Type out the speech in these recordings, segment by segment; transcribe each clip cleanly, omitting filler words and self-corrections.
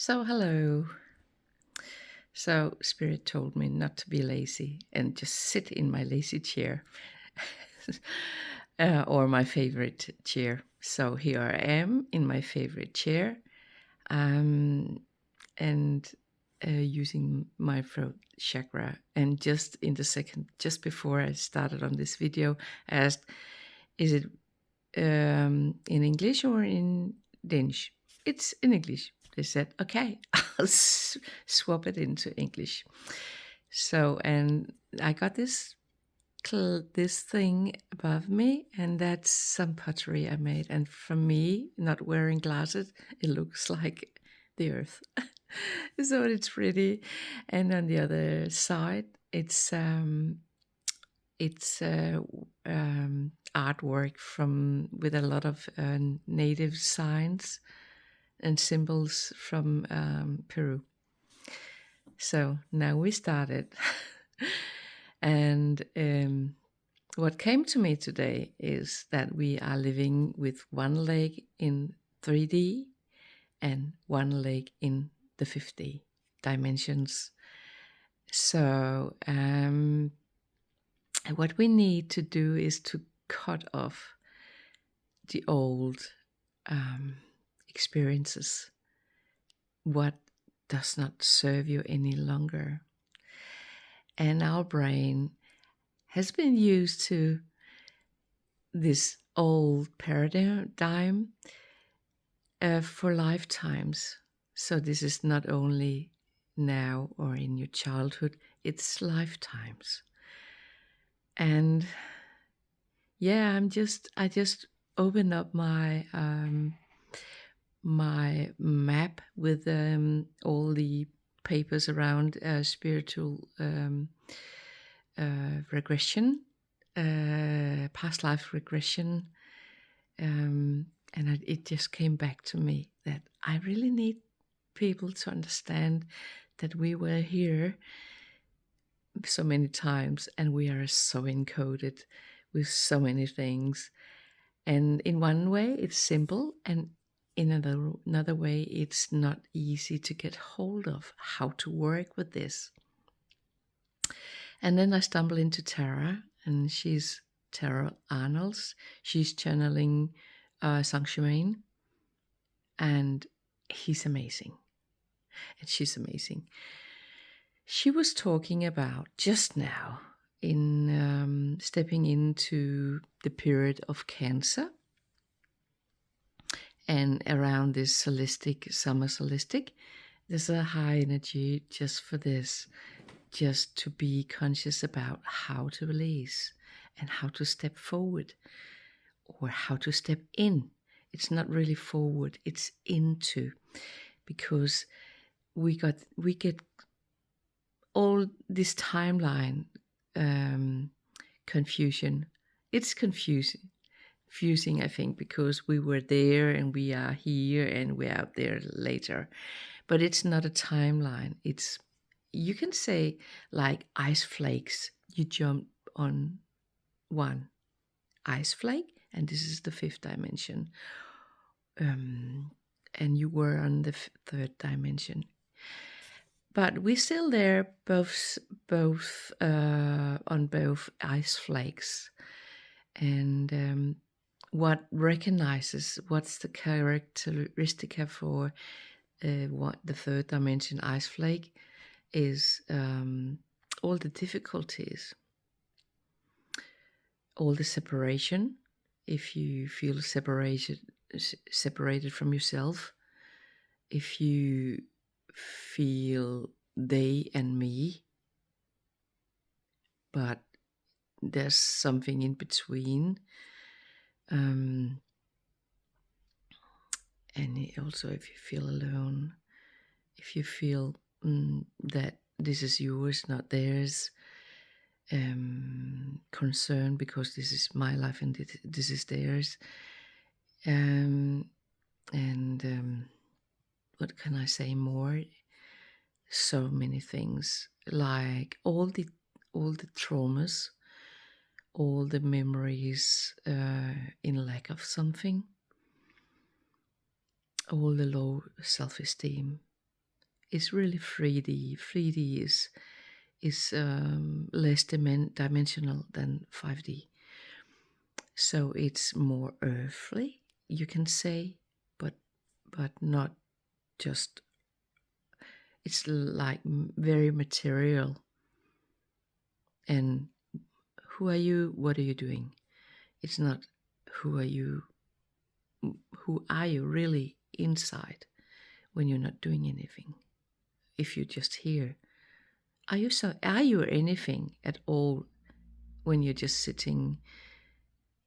So, hello. So, Spirit told me not to be lazy and just sit in my lazy chair or my favorite chair. So, here I am in my favorite chair um, and using my throat chakra. And just in the second, just before I started on this video, I asked, is it in English or in Danish? It's in English. They said, okay, I'll swap it into English. So, and I got this thing above me, and that's some pottery I made. And for me, not wearing glasses, it looks like the earth. So it's pretty. And on the other side, it's artwork from with a lot of native signs and symbols from Peru. So now we started, and what came to me today is that we are living with one leg in 3D and one leg in the 5D dimensions. So what we need to do is to cut off the old experiences, what does not serve you any longer. And our brain has been used to this old paradigm for lifetimes. So this is not only now or in your childhood, it's lifetimes. And yeah, I just open up my map with all the papers around spiritual regression, past life regression, and it just came back to me that I really need people to understand that we were here so many times and we are so encoded with so many things. And in one way, it's simple, and in another way, it's not easy to get hold of how to work with this. And then I stumble into Tara, and she's Tara Arnolds. She's channeling Saint Germain, and he's amazing. And she's amazing. She was talking about just now in stepping into the period of Cancer and around this summer solistic, there's a high energy just for this, just to be conscious about how to release and how to step forward or how to step in. It's not really forward, it's into, because we get all this timeline confusion. It's confusing, I think, because we were there and we are here and we're out there later. But it's not a timeline. It's, you can say, like ice flakes. You jump on one ice flake, and this is the 5th dimension. And you were on the 3rd dimension. But we're still there, both on both ice flakes, and what recognizes what's the characteristic for what the 3rd dimension ice flake is, all the difficulties, all the separation. If you feel separated from yourself, if you feel they and me, but there's something in between, and also if you feel alone, if you feel that this is yours, not theirs, concern because this is my life and this is theirs, and what can I say more? So many things, like all the traumas, all the memories in lack of something, all the low self-esteem, It's really 3D. 3D is less dimensional than 5D. So it's more earthly, you can say, but not just. It's like very material. And who are you? What are you doing? It's not who are you. Who are you really inside when you're not doing anything? If you're just here, are you anything at all when you're just sitting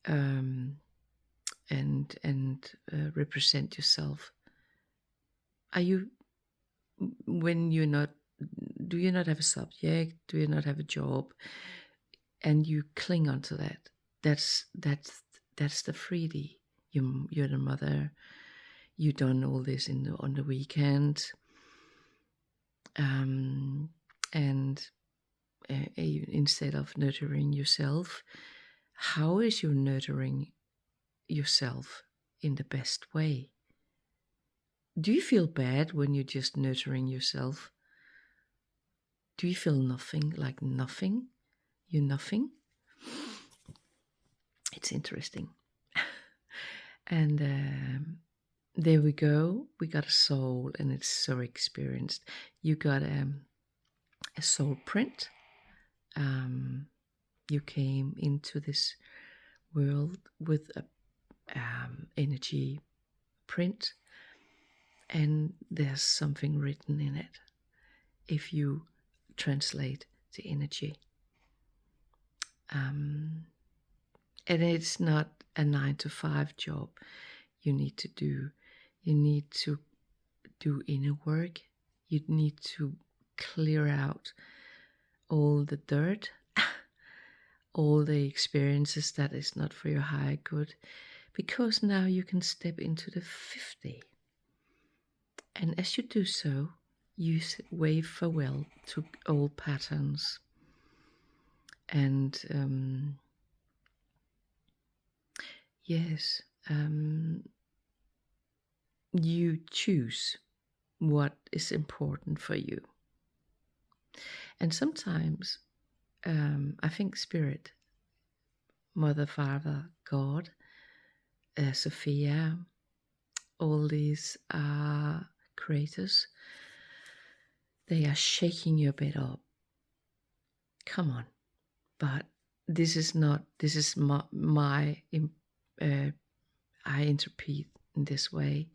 um, and represent yourself? Are you, when you're not, do you not have a subject? Do you not have a job? And you cling onto that. That's the 3D. You're the mother. You done all this on the weekend, and instead of nurturing yourself, how is you nurturing yourself in the best way? Do you feel bad when you're just nurturing yourself? Do you feel nothing, like nothing? You're nothing? It's interesting. And there we go. We got a soul, and it's so experienced. You got a soul print. You came into this world with a energy print, and there's something written in it if you translate the energy. And it's not a 9-to-5 job you need to do. You need to do inner work. You need to clear out all the dirt, all the experiences that is not for your higher good, because now you can step into the 50. And as you do so, you wave farewell to old patterns. And yes, you choose what is important for you. And sometimes I think Spirit, Mother, Father, God, Sophia, all these creators, they are shaking you a bit up. Come on. But this is my I interpret in this way,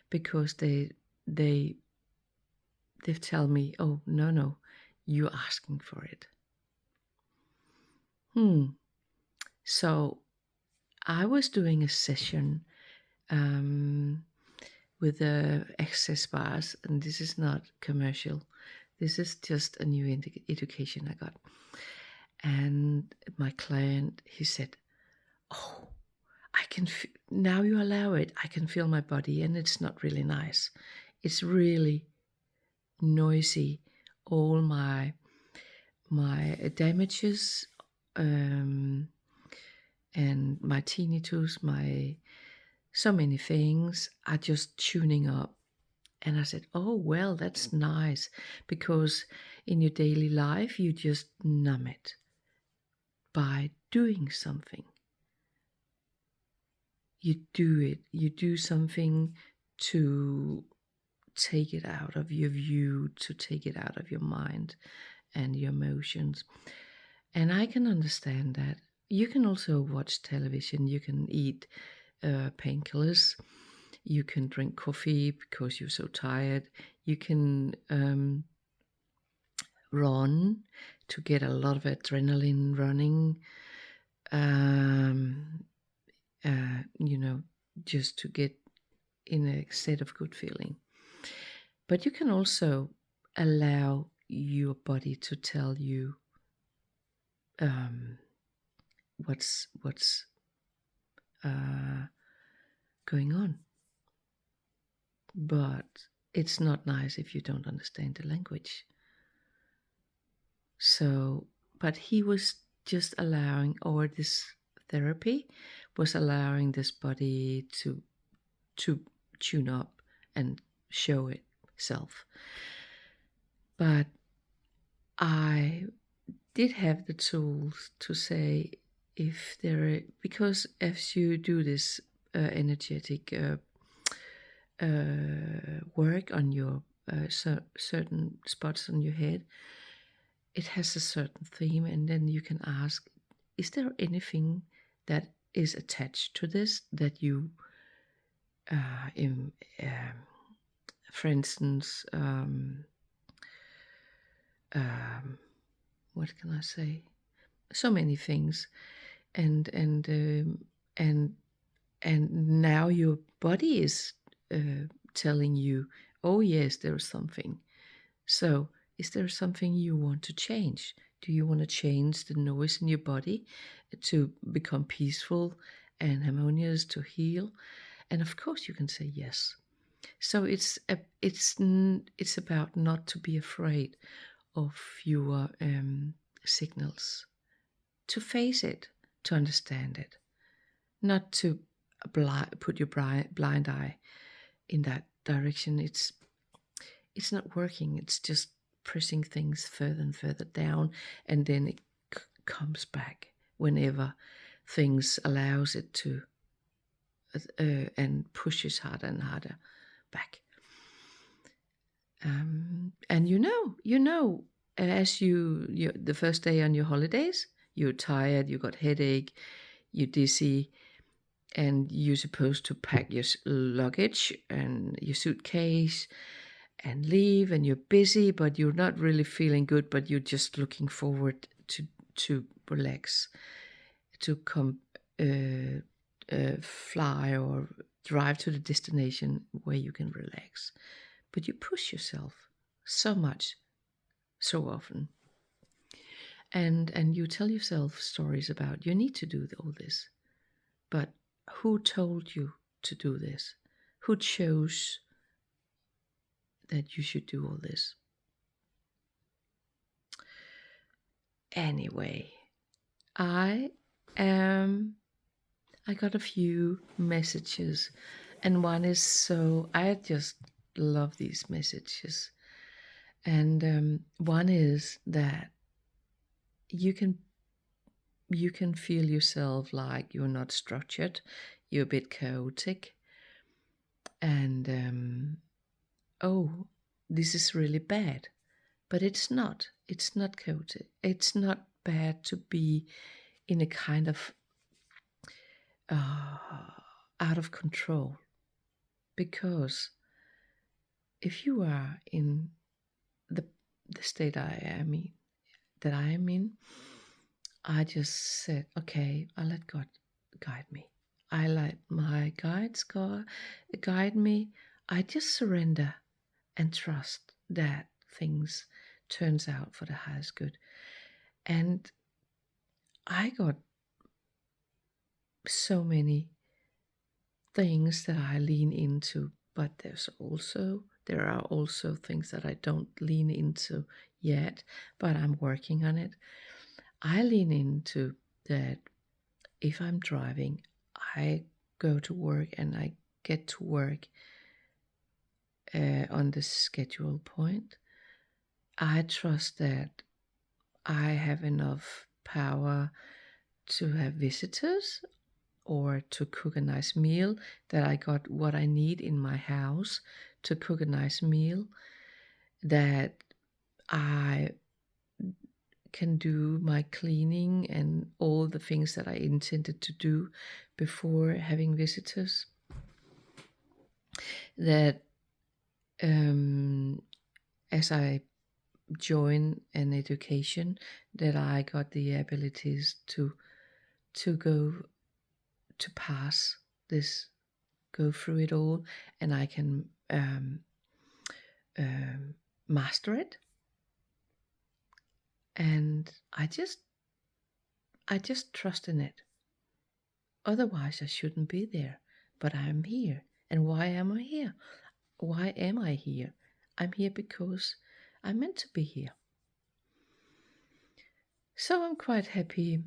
because they tell me, oh, no, you're asking for it. So I was doing a session with the access bars, and this is not commercial. This is just a new education I got. And my client, he said, oh, I can now you allow it. I can feel my body, and it's not really nice. It's really noisy. All my damages, and my tinnitus, so many things are just tuning up. And I said, oh, well, that's nice, because in your daily life, you just numb it by doing something. You do it. You do something to take it out of your view, to take it out of your mind and your emotions. And I can understand that. You can also watch television. You can eat painkillers. You can drink coffee because you're so tired. You can run to get a lot of adrenaline running. Just to get in a state of good feeling. But you can also allow your body to tell you what's going on. But it's not nice if you don't understand the language. So, but he was just allowing, or this therapy was allowing this body to tune up and show itself. But I did have the tools to say if there are, because as you do this energetic work on your certain spots on your head, it has a certain theme, and then you can ask, is there anything that is attached to this that you, in, for instance, what can I say? So many things, and and and now your body is telling you, oh yes, there's something. So, is there something you want to change? Do you want to change the noise in your body to become peaceful and harmonious, to heal? And of course, you can say yes. So it's about not to be afraid of your signals, to face it, to understand it, not to put your blind eye in that direction. It's not working. It's just pressing things further and further down, and then it comes back whenever things allows it to, and pushes harder and harder back. And as you the first day on your holidays, you're tired, you got headache, you're dizzy, and you're supposed to pack your luggage and your suitcase and leave, and you're busy, but you're not really feeling good, but you're just looking forward to relax, to come fly or drive to the destination where you can relax. But you push yourself so much, so often, and you tell yourself stories about you need to do all this. But who told you to do this? Who chose that you should do all this? Anyway, I got a few messages, and one is, so I just love these messages. And one is that you can feel yourself like you're not structured, you're a bit chaotic, and oh, this is really bad. But it's not. It's not chaotic. It's not bad to be in a kind of out of control. Because if you are in the state that I am in, I just said, okay, I let God guide me. I let my guides guide me. I just surrender and trust that things turns out for the highest good. And I got so many things that I lean into, but there are also things that I don't lean into yet, but I'm working on it. I lean into that if I'm driving, I go to work and I get to work on the schedule point. I trust that I have enough power to have visitors or to cook a nice meal, that I got what I need in my house to cook a nice meal, that I can do my cleaning and all the things that I intended to do before having visitors, that as I join an education, that I got the abilities to go to pass this, go through it all, and I can master it. And I just trust in it. Otherwise I shouldn't be there, but I'm here. And why am I here? Why am I here? I'm here because I'm meant to be here. So I'm quite happy.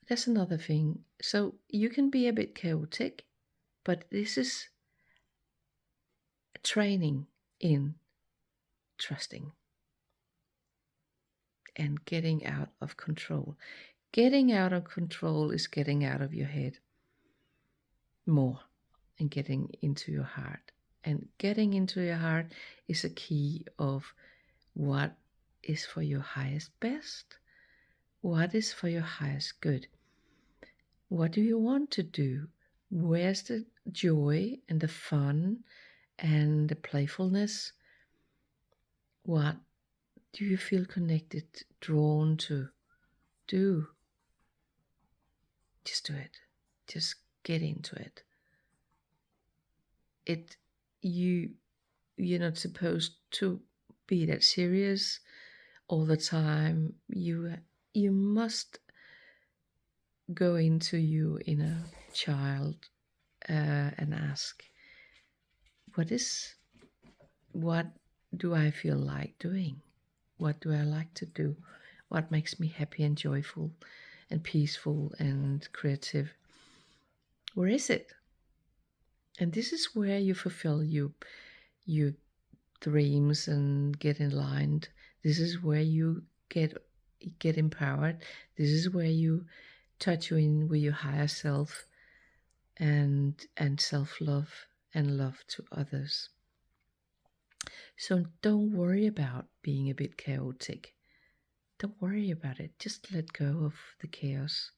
That's another thing. So you can be a bit chaotic, but this is training in trusting. and getting out of control. Getting out of control is getting out of your head more and getting into your heart. And getting into your heart is a key of what is for your highest best, what is for your highest good. What do you want to do? Where's the joy and the fun and the playfulness? What do you feel connected, drawn to do? Just do it. Just get into it. You're not supposed to be that serious all the time. You must go into your inner child and ask, what do I feel like doing? What do I like to do? What makes me happy and joyful and peaceful and creative? Where is it? And this is where you fulfill your dreams and get aligned. This is where you get empowered. This is where you touch in with your higher self and self-love and love to others. So don't worry about being a bit chaotic. Don't worry about it. Just let go of the chaos.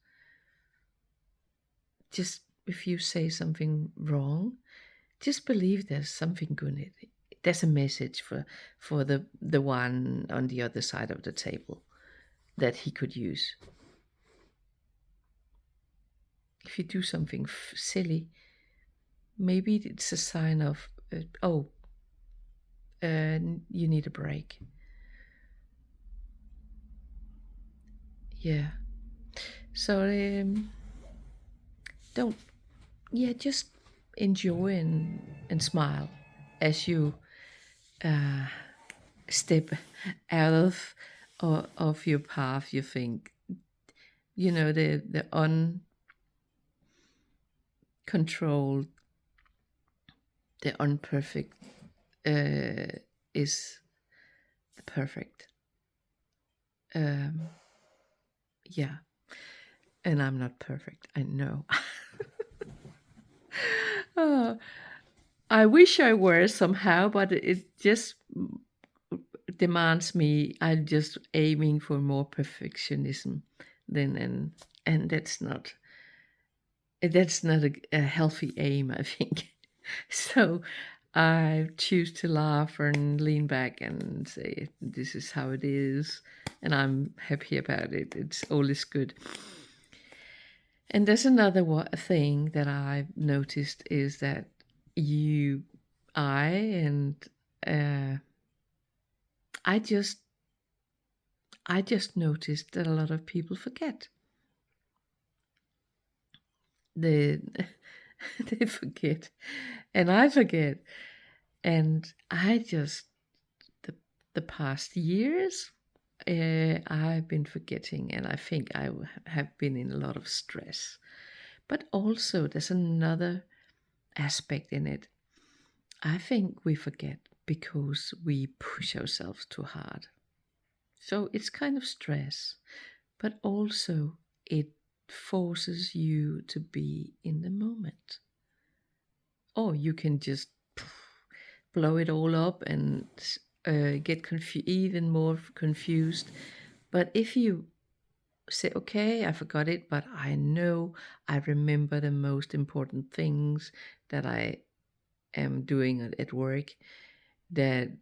Just if you say something wrong, just believe there's something good in it. There's a message for the one on the other side of the table that he could use. If you do something silly, maybe it's a sign of, you need a break. Yeah. So just enjoy and smile as you step out of your path. You think, the uncontrolled, the unperfect is the perfect. Yeah. And I'm not perfect, I know. Oh, I wish I were somehow, but it just demands me. I'm just aiming for more perfectionism and that's not a healthy aim, I think. So I choose to laugh and lean back and say, this is how it is, and I'm happy about it. It's all is good. And there's another thing that I've noticed is that I just noticed that a lot of people forget. They they forget, and I forget, and the past years I've been forgetting, and I think I have been in a lot of stress. But also, there's another aspect in it. I think we forget because we push ourselves too hard. So it's kind of stress, but also it forces you to be in the moment. Or you can just blow it all up and get even more confused. But if you say, okay, I forgot it, but I know I remember the most important things that I am doing at work, and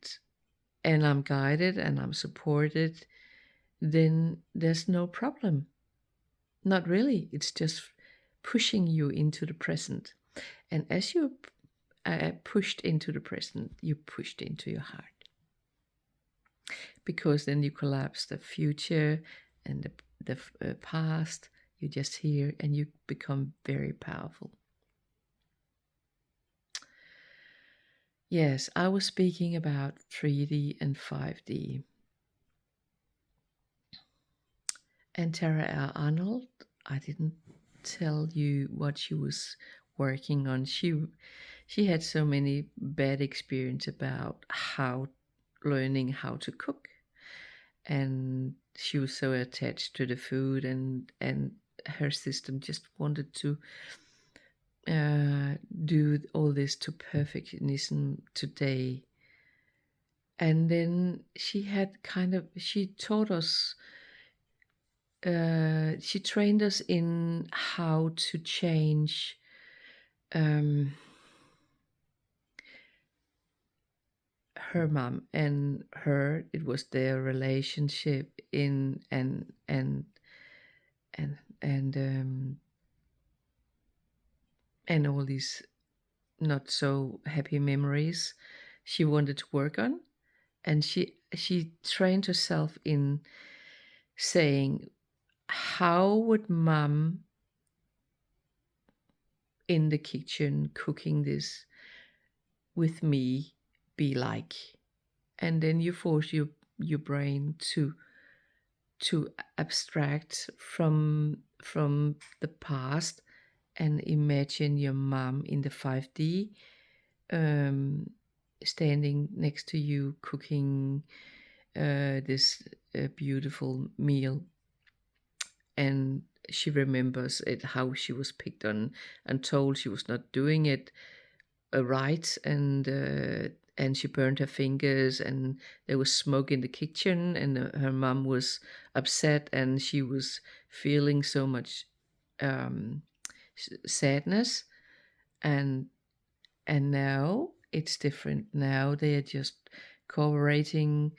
I'm guided and I'm supported, then there's no problem. Not really. It's just pushing you into the present. And as you pushed into the present, you pushed into your heart. Because then you collapse the future and the past. You just hear and you become very powerful. Yes, I was speaking about 3D and 5D. And Tara Arnold, I didn't tell you what she was working on. She had so many bad experience about learning how to cook, and she was so attached to the food, and her system just wanted to do all this to perfectionism today. And then she had she taught us, she trained us in how to change, um, her mom and her. It was their relationship in and and um, and all these not so happy memories she wanted to work on. And she trained herself in saying, how would mom in the kitchen cooking this with me be like? And then you force your brain to abstract from the past and imagine your mom in the 5D, um, standing next to you cooking this beautiful meal. And she remembers it, how she was picked on and told she was not doing it right, and she burned her fingers, and there was smoke in the kitchen, and her mom was upset, and she was feeling so much um, sadness. and and now it's different. Now they are just cooperating,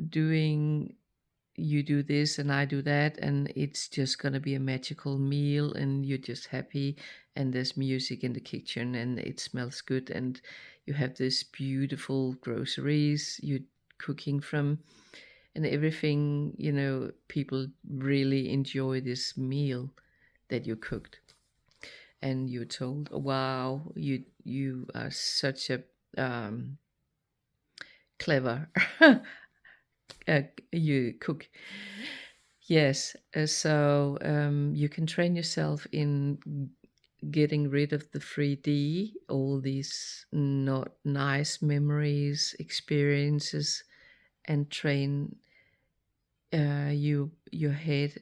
doing, you do this and I do that, and it's just gonna be a magical meal, and you're just happy, and there's music in the kitchen, and it smells good, and you have this beautiful groceries you're cooking from, and everything. People really enjoy this meal that you cooked, and you're told, wow, you are such a clever uh, you cook. Yes, you can train yourself in getting rid of the 3D, all these not nice memories, experiences, and train your head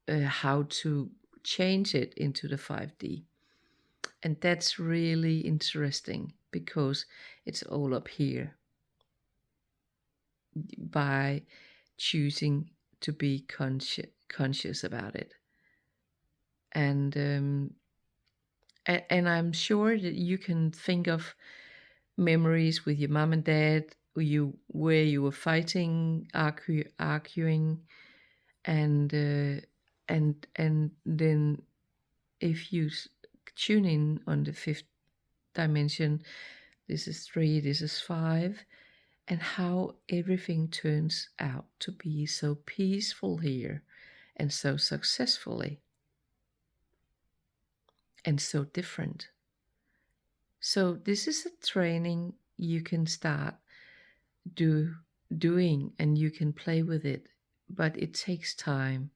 how to change it into the 5D. And that's really interesting because it's all up here by choosing to be conscious about it. And and I'm sure that you can think of memories with your mom and dad where you were fighting, arguing, and and then if you tune in on the fifth dimension, this is 3, this is 5, and how everything turns out to be so peaceful here and so successfully and so different. So this is a training you can start doing, and you can play with it, but it takes time,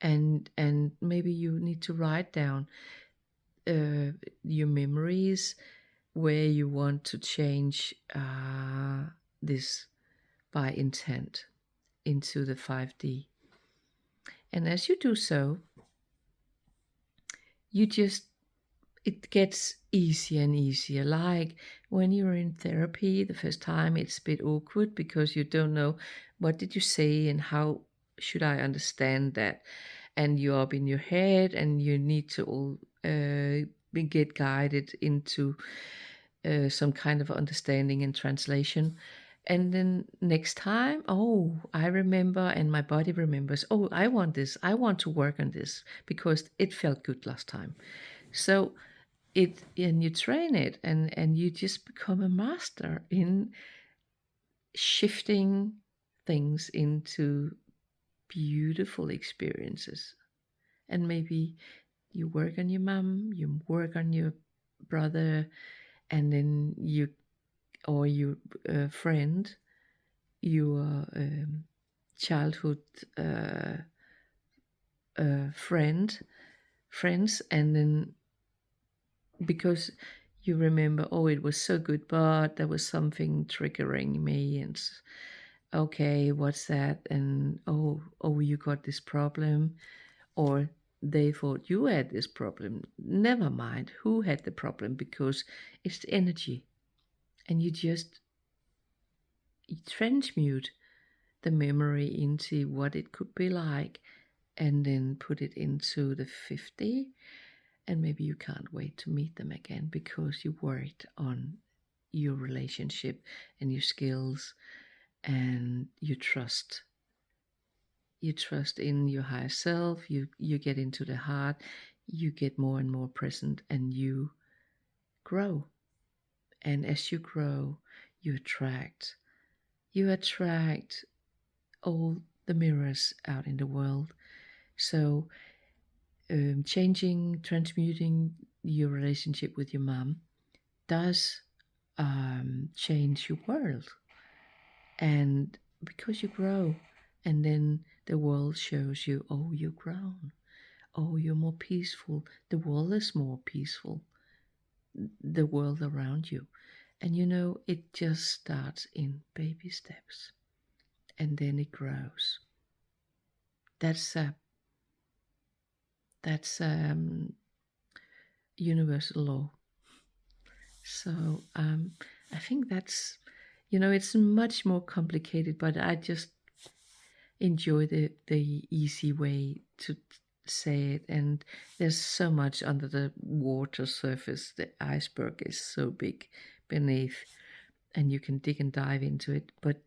and maybe you need to write down your memories where you want to change this by intent into the 5D. And as you do so, you just, it gets easier and easier. Like when you're in therapy the first time, it's a bit awkward because you don't know what did you say and how should I understand that. And you're up in your head, and you need to all get guided into some kind of understanding and translation. And then next time, oh, I remember, and my body remembers, oh, I want this, I want to work on this because it felt good last time. So and you train it, and you just become a master in shifting things into beautiful experiences. And maybe you work on your mom, you work on your brother, and then you, or your friend, your childhood friends, and then because you remember, oh, it was so good, but there was something triggering me, okay, what's that? And oh, you got this problem, or they thought you had this problem. Never mind who had the problem, because it's the energy, and you just transmute the memory into what it could be like, and then put it into the 50, and maybe you can't wait to meet them again because you worked on your relationship and your skills, and you trust in your higher self. You get into the heart, you get more and more present, and you grow. And as you grow, you attract all the mirrors out in the world. So changing, transmuting your relationship with your mom does change your world. And because you grow, and then the world shows you, oh, you've grown. Oh, you're more peaceful. The world is more peaceful. The world around you. And it just starts in baby steps, and then it grows. That's universal law. So I think it's much more complicated, but I just enjoy the easy way to say it. And there's so much under the water surface. The iceberg is so big beneath, and you can dig and dive into it. But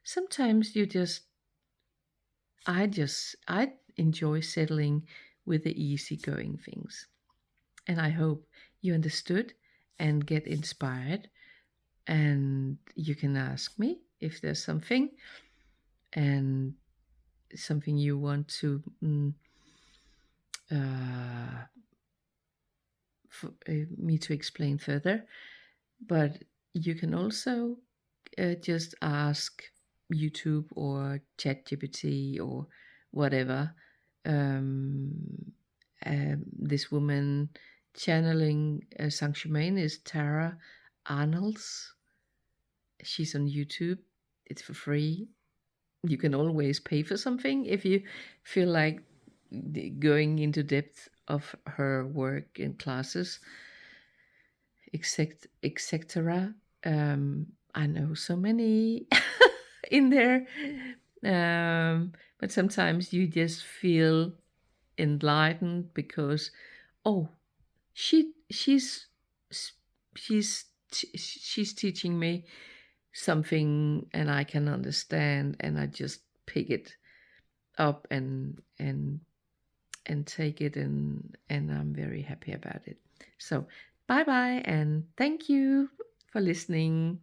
sometimes I enjoy settling with the easygoing things. And I hope you understood and get inspired. And you can ask me if there's something, and something you want to for me to explain further. But you can also just ask YouTube or ChatGPT or whatever. This woman channeling Saint Germain is Tara Arnold's. She's on YouTube. It's for free. You can always pay for something if you feel like going into depth of her work and classes, etc. I know so many in there, but sometimes you just feel enlightened because, oh, she's she's teaching me something, and I can understand, and I just pick it up and take it, and I'm very happy about it. So bye bye, and thank you for listening.